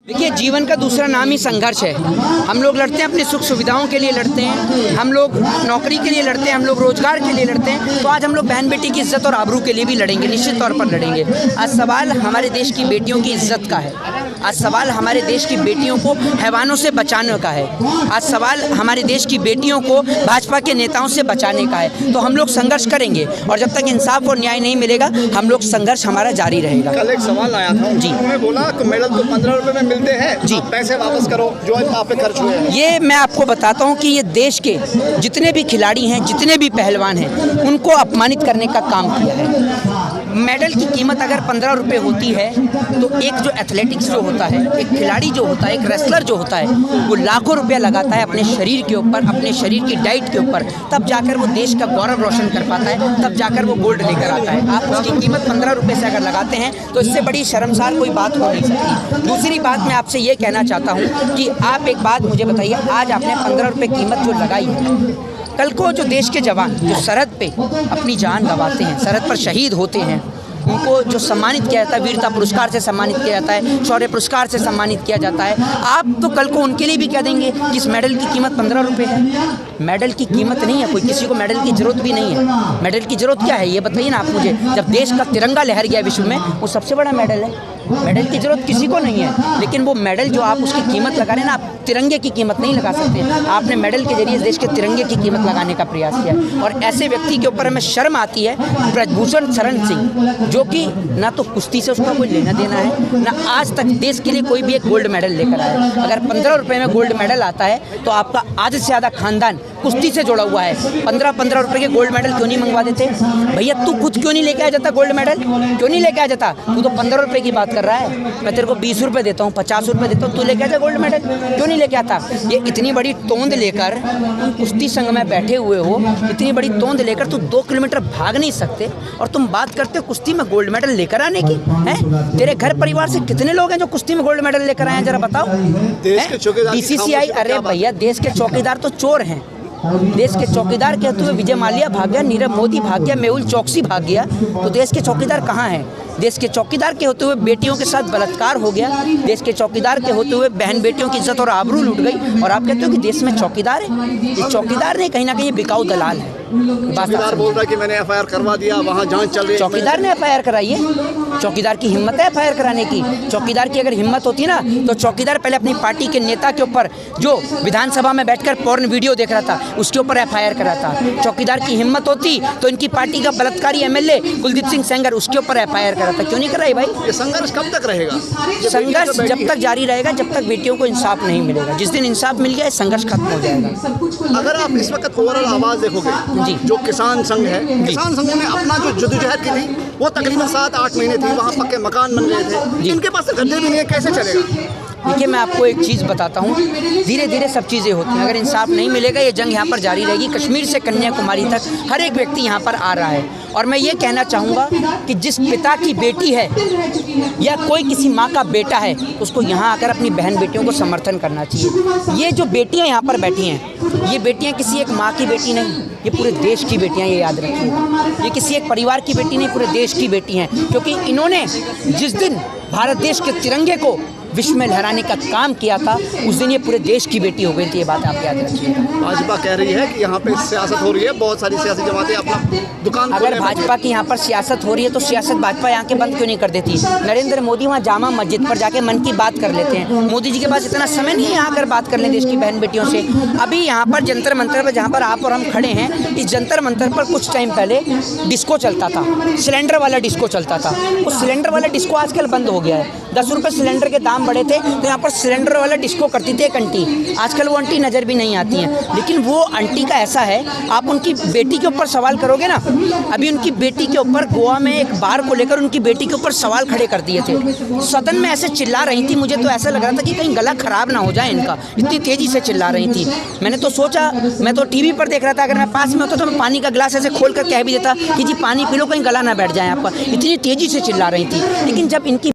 देखिए, जीवन का दूसरा नाम ही संघर्ष है। हम लोग लड़ते हैं, अपनी सुख सुविधाओं के लिए लड़ते हैं, हम लोग नौकरी के लिए लड़ते हैं, हम लोग रोजगार के लिए लड़ते हैं। तो आज हम लोग बहन बेटी की इज्जत और आबरू के लिए भी लड़ेंगे, निश्चित तौर पर लड़ेंगे। आज सवाल हमारे देश की बेटियों की इज्जत का है। आज सवाल हमारे देश की बेटियों को हैवानों से बचाने का है। आज सवाल हमारे देश की बेटियों को भाजपा के नेताओं से बचाने का है। तो हम लोग संघर्ष करेंगे और जब तक इंसाफ और न्याय नहीं मिलेगा, हम लोग संघर्ष हमारा जारी रहेगा। कल एक सवाल आया था जी, उन्होंने बोला कि मेडल तो 15 रुपए में मिलते हैं जी, पैसे वापस करो जो आप पे खर्च हुए हैं। ये मैं आपको बताता हूँ कि ये देश के जितने भी खिलाड़ी हैं, जितने भी पहलवान हैं, उनको अपमानित करने का काम किया है। मेडल की कीमत अगर 15 रुपये होती है तो एक जो एथलेटिक्स जो होता है, एक खिलाड़ी जो होता है, एक रेसलर जो होता है, वो लाखों रुपया लगाता है अपने शरीर के ऊपर, अपने शरीर की डाइट के ऊपर, तब जाकर वो देश का गौरव रोशन कर पाता है, तब जाकर वो गोल्ड लेकर आता है। आप उसकी कीमत 15 रुपये से अगर लगाते हैं तो इससे बड़ी शर्मसार कोई बात हो नहीं सकती। दूसरी बात मैं आपसे ये कहना चाहता हूँ कि आप एक बात मुझे बताइए, आज आपने 15 रुपये कीमत जो लगाई है, कल को जो देश के जवान जो सरहद पे अपनी जान गंवाते हैं, सरहद पर शहीद होते हैं, उनको जो सम्मानित किया जाता है, वीरता पुरस्कार से सम्मानित किया जाता है, शौर्य पुरस्कार से सम्मानित किया जाता है, आप तो कल को उनके लिए भी कह देंगे कि इस मेडल की कीमत 15 रुपये है। मेडल की कीमत नहीं है, कोई किसी को मेडल की जरूरत भी नहीं है। मेडल की जरूरत क्या है ये बताइए ना आप मुझे। जब देश का तिरंगा लहर गया विश्व में, वो सबसे बड़ा मेडल है। मेडल की जरूरत किसी को नहीं है, लेकिन वो मेडल जो आप उसकी कीमत लगा रहे हैं ना, आप तिरंगे की कीमत नहीं लगा सकते। आपने मेडल के जरिए देश के तिरंगे की कीमत लगाने का प्रयास किया और ऐसे व्यक्ति के ऊपर हमें शर्म आती है। ब्रजभूषण शरण सिंह, जो कि ना तो कुश्ती से उसका कोई लेना देना है, ना आज तक देश के लिए कोई भी एक गोल्ड मेडल लेकर आया। अगर 15 रुपये में गोल्ड मेडल आता है तो आपका आधे से ज़्यादा खानदान कुश्ती से जुड़ा हुआ है। 15-15 रुपये के गोल्ड मेडल क्यों नहीं मंगवा देते? भैया तू खुद क्यों नहीं लेके आ जाता गोल्ड मेडल? क्यों नहीं लेके आ जाता? तू तो 15 रुपये की बात कर रहा है, मैं तेरे को 20 रुपये देता हूँ, 50 रुपये देता हूँ, तू लेके आ जा गोल्ड मेडल, क्यों नहीं लेके आता? ये इतनी बड़ी तोंद लेकर तुम कुश्ती संघ में बैठे हुए हो, इतनी बड़ी तोंद लेकर तू 2 किलोमीटर भाग नहीं सकते और तुम बात करते हो कुश्ती में गोल्ड मेडल लेकर आने की है? तेरे घर परिवार से कितने लोग हैं जो कुश्ती में गोल्ड मेडल लेकर आए हैं, जरा बताओ। BCCI, अरे भैया देश के चौकीदार तो चोर हैं। देश के चौकीदार कहते हुए विजय माल्या भाग गया, नीरव मोदी भाग गया, मेहुल चौकसी भाग गया, तो देश के चौकीदार कहाँ हैं? देश के चौकीदार के होते हुए बेटियों के साथ बलात्कार हो गया, देश के चौकीदार के होते हुए बहन बेटियों की इज्जत और आबरू लूट गई, और आप कहते हो कि देश में चौकीदार है? ये चौकीदार नहीं, कहीं ना कहीं बिकाऊ दलाल है। चौकीदार बोल रहा है कि मैंने FIR करवा दिया, वहाँ जांच चल रही है। चौकीदार ने FIR कराई है? चौकीदार की हिम्मत है FIR कराने की? चौकीदार की अगर हिम्मत होती ना तो चौकीदार पहले अपनी पार्टी के नेता के ऊपर, जो विधानसभा में बैठकर पोर्न वीडियो देख रहा था, उसके ऊपर FIR कराता। चौकीदार की हिम्मत होती तो इनकी पार्टी का बलात्कारी MLA कुलदीप सिंह सेंगर, उसके ऊपर FIR कराता। क्यों नहीं कराई भाई? ये संघर्ष कब तक रहेगा? संघर्ष जब तक जारी रहेगा, जब तक बेटियों को इंसाफ नहीं मिलेगा। जिस दिन इंसाफ मिल गया, संघर्ष खत्म हो जाएगा। अगर आप इस वक्त ओवरऑल आवाज देखोगे जी, जो किसान संघ है, किसान संघ ने अपना जो जद्दोजहद की थी वो तकरीबन 7-8 महीने थी, वहाँ पक्के मकान बन गए थे, इनके पास गड्ढे भी नहीं है, कैसे चलेगा? देखिए, मैं आपको एक चीज़ बताता हूँ, धीरे धीरे सब चीज़ें होती हैं। अगर इंसाफ नहीं मिलेगा, ये जंग यहाँ पर जारी रहेगी। कश्मीर से कन्याकुमारी तक हर एक व्यक्ति यहाँ पर आ रहा है, और मैं ये कहना चाहूँगा कि जिस पिता की बेटी है या कोई किसी माँ का बेटा है, उसको यहाँ आकर अपनी बहन बेटियों को समर्थन करना चाहिए। ये जो बेटियाँ यहाँ पर बैठी हैं, ये बेटियाँ किसी एक माँ की बेटी नहीं, ये पूरे देश की बेटियाँ, ये याद रखिएगा। ये किसी एक परिवार की बेटी नहीं, पूरे देश की बेटी हैं, क्योंकि इन्होंने जिस दिन भारत देश के तिरंगे को विश्व में लहराने का काम किया था, उस दिन ये पूरे देश की बेटी हो गई थी। ये बात आप याद रखिएगा। भाजपा कह रही है कि यहाँ पे सियासत हो रही है, बहुत सारी सियासी जमातें अपना दुकान, अगर भाजपा की यहाँ पर सियासत हो रही है तो सियासत भाजपा यहाँ के बंद क्यों नहीं कर देती? नरेंद्र मोदी वहाँ जामा मस्जिद पर जाके मन की बात कर लेते हैं। मोदी जी के पास इतना समय नहीं है यहाँ आकर बात कर लें देश की बहन बेटियों से। अभी यहाँ पर जंतर मंतर पर, जहाँ पर आप और हम खड़े हैं, इस जंतर मंतर पर कुछ टाइम पहले डिस्को चलता था, सिलेंडर वाला डिस्को चलता था। उस सिलेंडर वाला डिस्को आजकल बंद हो गया है। 10 रुपये सिलेंडर के दाम बढ़े थे तो यहाँ पर सिलेंडर वाला डिस्को करती थी एक आंटी। आजकल वो आंटी नज़र भी नहीं आती हैं, लेकिन वो आंटी का ऐसा है, आप उनकी बेटी के ऊपर सवाल करोगे ना, अभी उनकी बेटी के ऊपर गोवा में एक बार को लेकर उनकी बेटी के ऊपर सवाल खड़े कर दिए थे। सदन में ऐसे चिल्ला रही थी, मुझे तो ऐसा लग रहा था कि कहीं गला खराब ना हो जाए इनका, इतनी तेज़ी से चिल्ला रही थी। मैंने तो सोचा, मैं तो TV पर देख रहा था, अगर मैं पास में होता तो मैं पानी का गिलास ऐसे खोल कर कह भी देता कि जी पानी पी लो, कहीं गला ना बैठ जाए आपका। इतनी तेज़ी से चिल्ला रही थी। लेकिन जब इनकी